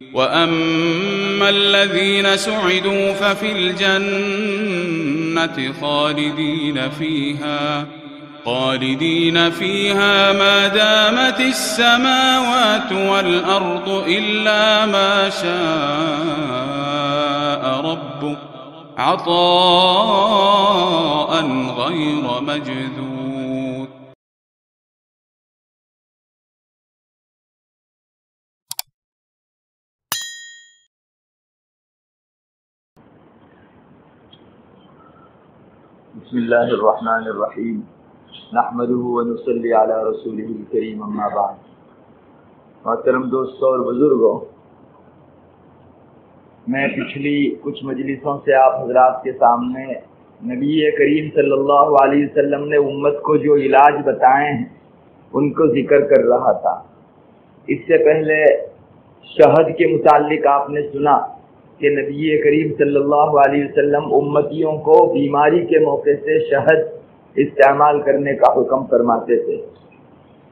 وَأَمَّا الَّذِينَ سُعِدُوا فَفِي الْجَنَّةِ خَالِدِينَ فِيهَا مَا دَامَتِ السَّمَاوَاتُ وَالْأَرْضُ إِلَّا مَا شَاءَ رَبُّكَ عَطَاءً غَيْرَ مَجْذُوذٍ. بسم اللہ الرحمن الرحیم نحمدہ ونصلی علی رسولہ الکریم اما بعد. محترم دوستوں اور بزرگوں، میں پچھلی کچھ مجلسوں سے آپ حضرات کے سامنے نبی کریم صلی اللہ علیہ وسلم نے امت کو جو علاج بتائے ہیں ان کو ذکر کر رہا تھا. اس سے پہلے شہد کے متعلق آپ نے سنا کہ نبی کریم صلی اللہ علیہ وسلم امتیوں کو بیماری کے موقع سے شہد استعمال کرنے کا حکم فرماتے تھے،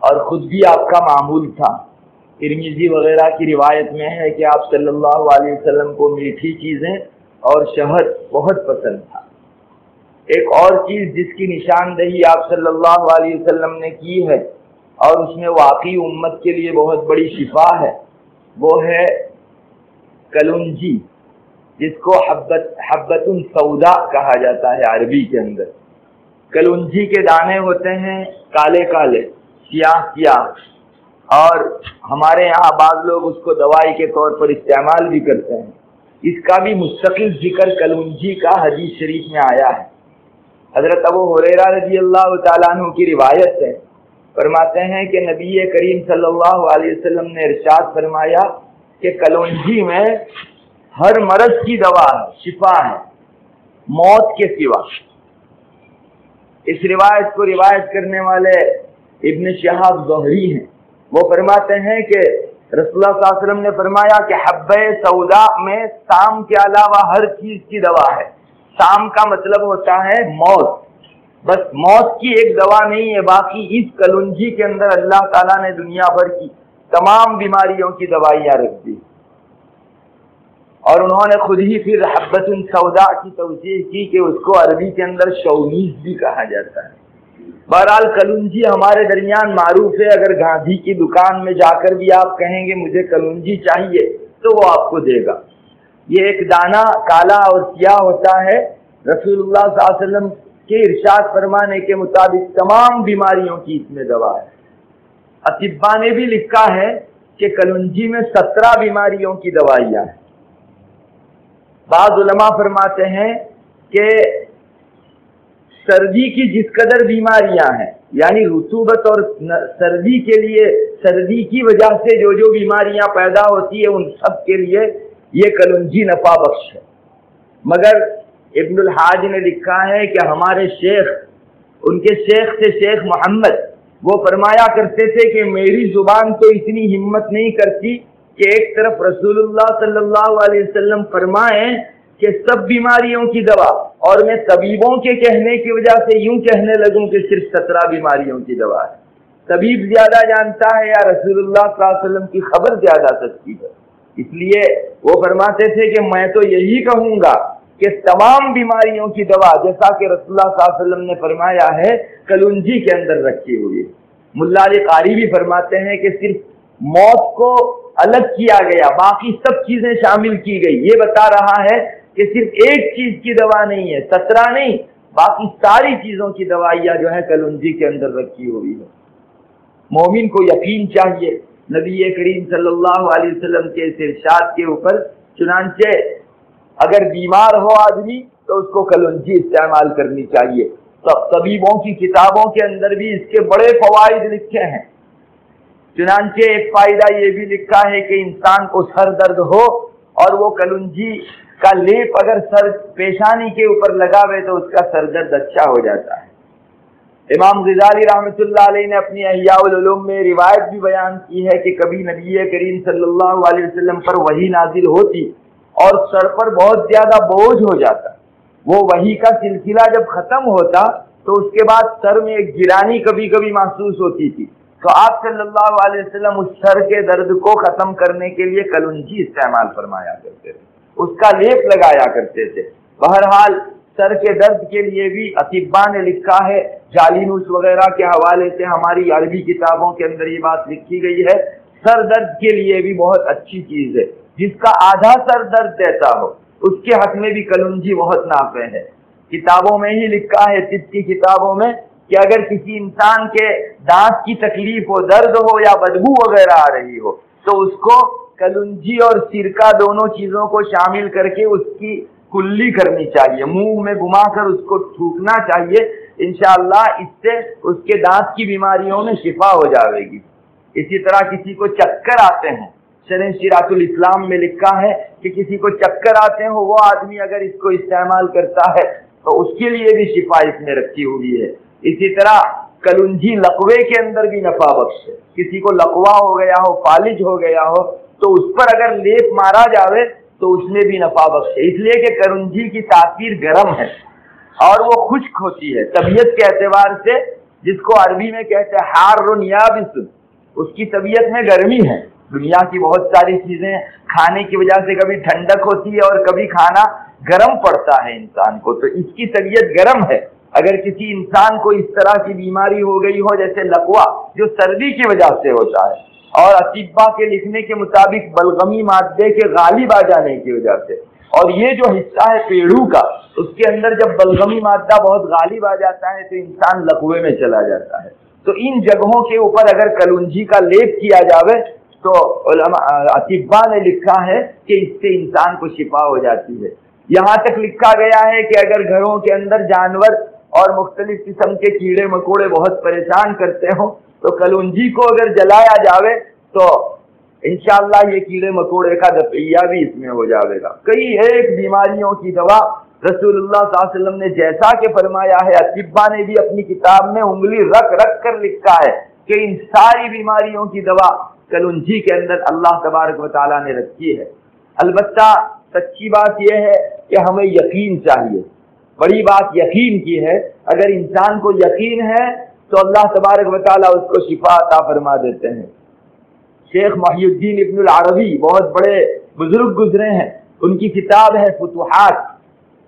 اور خود بھی آپ کا معمول تھا. ترمذی وغیرہ کی روایت میں ہے کہ آپ صلی اللہ علیہ وسلم کو میٹھی چیزیں اور شہد بہت پسند تھا. ایک اور چیز جس کی نشاندہی آپ صلی اللہ علیہ وسلم نے کی ہے اور اس میں واقعی امت کے لیے بہت بڑی شفا ہے، وہ ہے کلونجی، جس کو حبۃ سودا کہا جاتا ہے عربی کے اندر. کلونجی کے دانے ہوتے ہیں کالے کالے، سیاہ سیاہ، اور ہمارے یہاں بعض لوگ اس کو دوائی کے طور پر استعمال بھی کرتے ہیں. اس کا بھی مستقل ذکر کلونجی کا حدیث شریف میں آیا ہے. حضرت ابو ہریرہ رضی اللہ تعالیٰ عنہ کی روایت ہے، فرماتے ہیں کہ نبی کریم صلی اللہ علیہ وسلم نے ارشاد فرمایا کہ کلونجی میں ہر مرض کی دوا ہے، شفا ہے، موت کے سوا. اس روایت کو روایت کرنے والے ابن شہاب زہری ہیں. وہ فرماتے ہیں کہ رسول اللہ صلی اللہ علیہ وسلم نے فرمایا کہ حبہ سودا میں سام کے علاوہ ہر چیز کی دوا ہے. سام کا مطلب ہوتا ہے موت. بس موت کی ایک دوا نہیں ہے، باقی اس کلونجی کے اندر اللہ تعالیٰ نے دنیا بھر کی تمام بیماریوں کی دوائیاں رکھ دی. اور انہوں نے خود ہی پھر حبۃ سودا کی توضیح کی کہ اس کو عربی کے اندر شونیز بھی کہا جاتا ہے. بہرحال کلونجی ہمارے درمیان معروف ہے. اگر گاندھی کی دکان میں جا کر بھی آپ کہیں گے مجھے کلونجی چاہیے تو وہ آپ کو دے گا. یہ ایک دانہ کالا اور سیاہ ہوتا ہے. رسول اللہ صلی اللہ علیہ وسلم کے ارشاد فرمانے کے مطابق تمام بیماریوں کی اس میں دوا ہے. اطباء نے بھی لکھا ہے کہ کلونجی میں 17 بیماریوں کی دوائیاں ہیں. بعض علماء فرماتے ہیں کہ سردی کی جس قدر بیماریاں ہیں، یعنی رطوبت اور سردی کے لیے، سردی کی وجہ سے جو بیماریاں پیدا ہوتی ہے ان سب کے لیے یہ کلونجی نفع بخش ہے. مگر ابن الحاج نے لکھا ہے کہ ہمارے شیخ، ان کے شیخ تھے شیخ محمد، وہ فرمایا کرتے تھے کہ میری زبان تو اتنی ہمت نہیں کرتی کہ ایک طرف رسول اللہ صلی اللہ علیہ وسلم فرمائیں کہ سب بیماریوں کی دوا، اور میں طبیبوں کے کہنے کی وجہ سے یوں کہنے لگوں کہ صرف 17 بیماریوں کی دوا ہے. طبیب زیادہ جانتا ہے یا رسول اللہ صلی اللہ علیہ وسلم کی خبر زیادہ سچی ہے؟ اس لیے وہ فرماتے تھے کہ میں تو یہی کہوں گا کہ تمام بیماریوں کی دوا جیسا کہ رسول اللہ صلی اللہ علیہ وسلم نے فرمایا ہے کلونجی کے اندر رکھی ہوئی ہے. ملا علی قاری بھی فرماتے ہیں کہ صرف موت کو الگ کیا گیا، باقی سب چیزیں شامل کی گئی. یہ بتا رہا ہے کہ صرف ایک چیز کی دوا نہیں ہے، 17 نہیں، باقی ساری چیزوں کی دوائیاں جو ہے کلونجی کے اندر رکھی ہوئی ہے. مومن کو یقین چاہیے نبی کریم صلی اللہ علیہ وسلم کے اس ارشاد کے اوپر. چنانچہ اگر بیمار ہو آدمی تو اس کو کلونجی استعمال کرنی چاہیے. طبیبوں کی کتابوں کے اندر بھی اس کے بڑے فوائد لکھے ہیں. چنانچہ ایک فائدہ یہ بھی لکھا ہے کہ انسان کو سر درد ہو اور وہ کلونجی کا لیپ اگر سر پیشانی کے اوپر لگاوے تو اس کا سر درد اچھا ہو جاتا ہے. امام غزالی رحمۃ اللہ علیہ نے اپنی احیاء العلوم میں روایت بھی بیان کی ہے کہ کبھی نبی کریم صلی اللہ علیہ وسلم پر وحی نازل ہوتی اور سر پر بہت زیادہ بوجھ ہو جاتا. وہ وحی کا سلسلہ جب ختم ہوتا تو اس کے بعد سر میں ایک گرانی کبھی کبھی محسوس ہوتی تھی. تو آپ صلی اللہ علیہ وسلم اس سر کے درد کو ختم کرنے کے لیے کلونجی استعمال فرمایا کرتے تھے، اس کا لیپ لگایا کرتے تھے۔ بہرحال سر کے درد کے لیے بھی اطباء نے لکھا ہے، جالینوس وغیرہ کے حوالے سے ہماری عربی کتابوں کے اندر یہ بات لکھی گئی ہے، سر درد کے لیے بھی بہت اچھی چیز ہے۔ جس کا آدھا سر درد دیتا ہو اس کے حق میں بھی کلونجی بہت نافع ہے۔ کتابوں میں ہی لکھا ہے، طب کی کتابوں میں، کہ اگر کسی انسان کے دانت کی تکلیف ہو، درد ہو یا بدبو وغیرہ آ رہی ہو، تو اس کو کلونجی اور سرکہ دونوں چیزوں کو شامل کر کے اس کی کلی کرنی چاہیے، منہ میں گھما کر اس کو تھوکنا چاہیے، انشاءاللہ اس سے اس کے دانت کی بیماریوں میں شفا ہو جائے گی۔ اسی طرح کسی کو چکر آتے ہیں، شرح شراط الاسلام میں لکھا ہے کہ کسی کو چکر آتے ہیں، وہ آدمی اگر اس کو استعمال کرتا ہے تو اس کے لیے بھی شفا اس میں رکھی ہوئی ہے۔ اسی طرح کلونجی لقوے کے اندر بھی نفع بخش ہے، کسی کو لقوا ہو گیا ہو، فالج ہو گیا ہو، تو اس پر اگر لیپ مارا جاوے تو اس میں بھی نفع بخش ہے، اس لیے کہ کلونجی کی تاثیر گرم ہے اور وہ خشک ہوتی ہے طبیعت کے اعتبار سے، جس کو عربی میں کہتے ہیں حار یابس، اس کی طبیعت میں گرمی ہے۔ دنیا کی بہت ساری چیزیں کھانے کی وجہ سے کبھی ٹھنڈک ہوتی ہے اور کبھی کھانا گرم پڑتا ہے انسان کو، تو اس کی طبیعت گرم ہے۔ اگر کسی انسان کو اس طرح کی بیماری ہو گئی ہو جیسے لقوا، جو سردی کی وجہ سے ہوتا ہے، اور اطباء کے لکھنے کے مطابق بلغمی مادے کے غالب آ جانے کی وجہ سے، اور یہ جو حصہ ہے پیڑو کا، اس کے اندر جب بلغمی مادہ بہت غالب آ جاتا ہے تو انسان لقوے میں چلا جاتا ہے، تو ان جگہوں کے اوپر اگر کلونجی کا لیپ کیا جاوے تو علماء اطباء نے لکھا ہے کہ اس سے انسان کو شفا ہو جاتی ہے۔ یہاں تک لکھا گیا ہے کہ اگر گھروں کے اندر جانور اور مختلف قسم کے کیڑے مکوڑے بہت پریشان کرتے ہوں تو کلونجی کو اگر جلایا جاوے تو انشاءاللہ یہ کیڑے مکوڑے کا دفعیہ بھی اس میں ہو جاوے گا۔ کئی ایک بیماریوں کی دوا رسول اللہ صلی اللہ علیہ وسلم نے جیسا کہ فرمایا ہے، اطباء نے بھی اپنی کتاب میں انگلی رکھ رکھ کر لکھا ہے کہ ان ساری بیماریوں کی دوا کلونجی کے اندر اللہ تبارک و تعالیٰ نے رکھی ہے۔ البتہ سچی بات یہ ہے کہ ہمیں یقین چاہیے، بڑی بات یقین کی ہے۔ اگر انسان کو یقین ہے تو اللہ تبارک و تعالیٰ اس کو شفا عطا فرما دیتے ہیں۔ شیخ محی الدین ابن العربی بہت بڑے بزرگ گزرے ہیں، ان کی کتاب ہے فتوحات،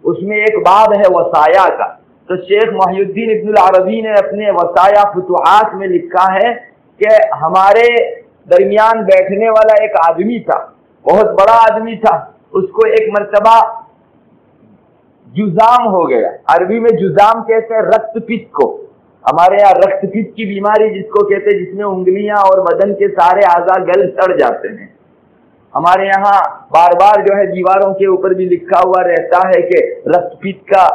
اس میں ایک باب ہے وصایا کا، تو شیخ محی الدین ابن العربی نے اپنے وصایا فتوحات میں لکھا ہے کہ ہمارے درمیان بیٹھنے والا ایک آدمی تھا، بہت بڑا آدمی تھا، اس کو ایک مرتبہ جزام ہو گیا۔ عربی میں جزام کہتے ہیں رکت پت کو، ہمارے یہاں رکت پت کی بیماری جس کو کہتے ہیں، جس میں انگلیاں اور بدن کے سارے اعضاء گل سڑ جاتے ہیں۔ ہمارے یہاں بار بار جو ہے دیواروں کے اوپر بھی لکھا ہوا رہتا ہے کہ رکت پت کا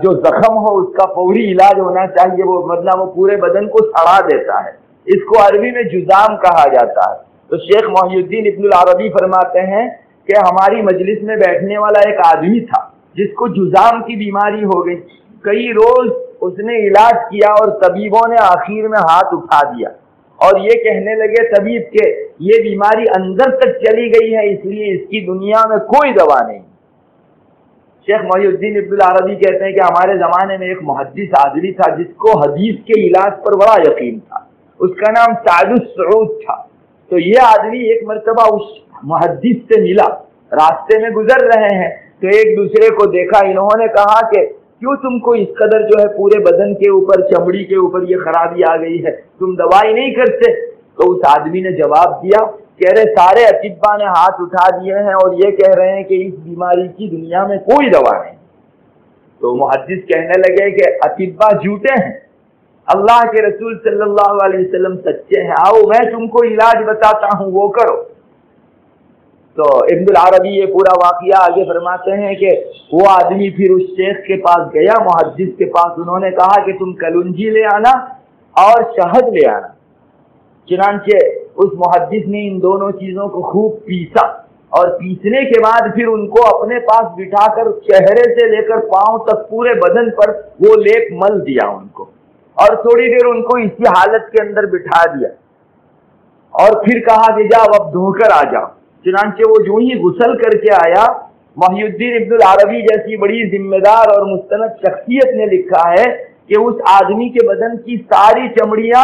جو زخم ہو اس کا فوری علاج ہونا چاہیے، وہ مطلب وہ پورے بدن کو سڑا دیتا ہے، اس کو عربی میں جزام کہا جاتا ہے۔ تو شیخ محی الدین ابن العربی فرماتے ہیں کہ ہماری مجلس میں بیٹھنے والا ایک آدمی تھا جس کو جزام کی بیماری ہو گئی، کئی روز اس نے علاج کیا اور طبیبوں نے آخر میں ہاتھ اٹھا دیا اور یہ کہنے لگے طبیب کہ یہ بیماری اندر تک چلی گئی ہے، اس لیے اس کی دنیا میں کوئی دوا نہیں۔ شیخ محی الدین ابن العربی کہتے ہیں کہ ہمارے زمانے میں ایک محدث آدمی تھا جس کو حدیث کے علاج پر بڑا یقین تھا، اس کا نام سعد السعود تھا۔ تو یہ آدمی ایک مرتبہ اس محدث سے ملا، راستے میں گزر رہے ہیں تو ایک دوسرے کو دیکھا، انہوں نے کہا کہ کیوں تم کو اس قدر جو ہے پورے بدن کے اوپر، چمڑی کے اوپر یہ خرابی آ گئی ہے، تم دوائی نہیں کرتے؟ تو اس آدمی نے جواب دیا، کہہ رہے سارے اطباء نے ہاتھ اٹھا دیے ہیں اور یہ کہہ رہے ہیں کہ اس بیماری کی دنیا میں کوئی دوا نہیں۔ تو محدث کہنے لگے کہ اطباء جھوٹے ہیں، اللہ کے رسول صلی اللہ علیہ وسلم سچے ہیں، آؤ میں تم کو علاج بتاتا ہوں، وہ کرو۔ تو ابن العربی یہ پورا واقعہ آگے فرماتے ہیں کہ وہ آدمی پھر اس شیخ کے پاس گیا، محدث کے پاس، انہوں نے کہا کہ تم کلونجی لے آنا اور شہد لے آنا۔ چنانچہ اس محدث نے ان دونوں چیزوں کو خوب پیسا اور پیسنے کے بعد پھر ان کو اپنے پاس بٹھا کر چہرے سے لے کر پاؤں تک پورے بدن پر وہ لیپ مل دیا ان کو، اور تھوڑی دیر ان کو اسی حالت کے اندر بٹھا دیا اور پھر کہا کہ جاؤ اب دھو کر آ جاؤ۔ چنانچہ وہ جو ہی غسل کر کے آیا، محی الدین ابن العربی جیسی بڑی ذمہ دار اور مستند شخصیت نے لکھا ہے کہ اس آدمی کے بدن کی ساری چمڑیاں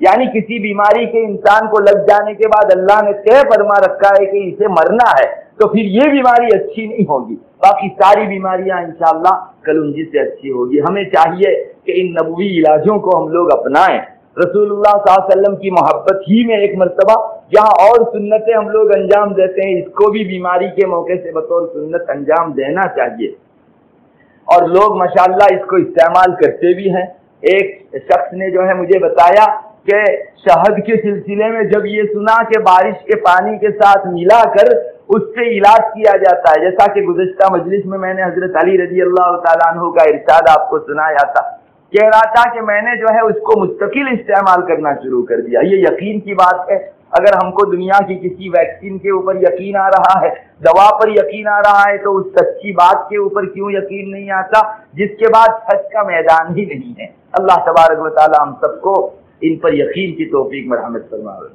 یعنی کسی بیماری کے انسان کو لگ جانے کے بعد اللہ نے طے فرما رکھا ہے کہ اسے مرنا ہے، تو پھر یہ بیماری اچھی نہیں ہوگی، باقی ساری بیماریاں انشاءاللہ کلونجی سے اچھی ہوگی۔ ہمیں چاہیے کہ ان نبوی علاجوں کو ہم لوگ اپنائیں۔ رسول اللہ صلی اللہ علیہ وسلم کی محبت ہی میں ایک مرتبہ جہاں اور سنتیں ہم لوگ انجام دیتے ہیں، اس کو بھی بیماری کے موقع سے بطور سنت انجام دینا چاہیے، اور لوگ ماشاءاللہ اس کو استعمال کرتے بھی ہیں۔ ایک شخص نے جو ہے مجھے بتایا کہ شہد کے سلسلے میں جب یہ سنا کہ بارش کے پانی کے ساتھ ملا کر اس سے علاج کیا جاتا ہے، جیسا کہ گزشتہ مجلس میں نے حضرت علی رضی اللہ تعالیٰ عنہ کا ارشاد آپ کو سنایا تھا، کہہ رہا تھا کہ میں نے جو ہے اس کو مستقل استعمال کرنا شروع کر دیا۔ یہ یقین کی بات ہے، اگر ہم کو دنیا کی کسی ویکسین کے اوپر یقین آ رہا ہے، دوا پر یقین آ رہا ہے، تو اس سچی بات کے اوپر کیوں یقین نہیں آتا جس کے بعد سچ کا میدان ہی نہیں ہے۔ اللہ تبارک و تعالی ہم سب کو ان پر یقین کی توفیق مرحمت فرمائے۔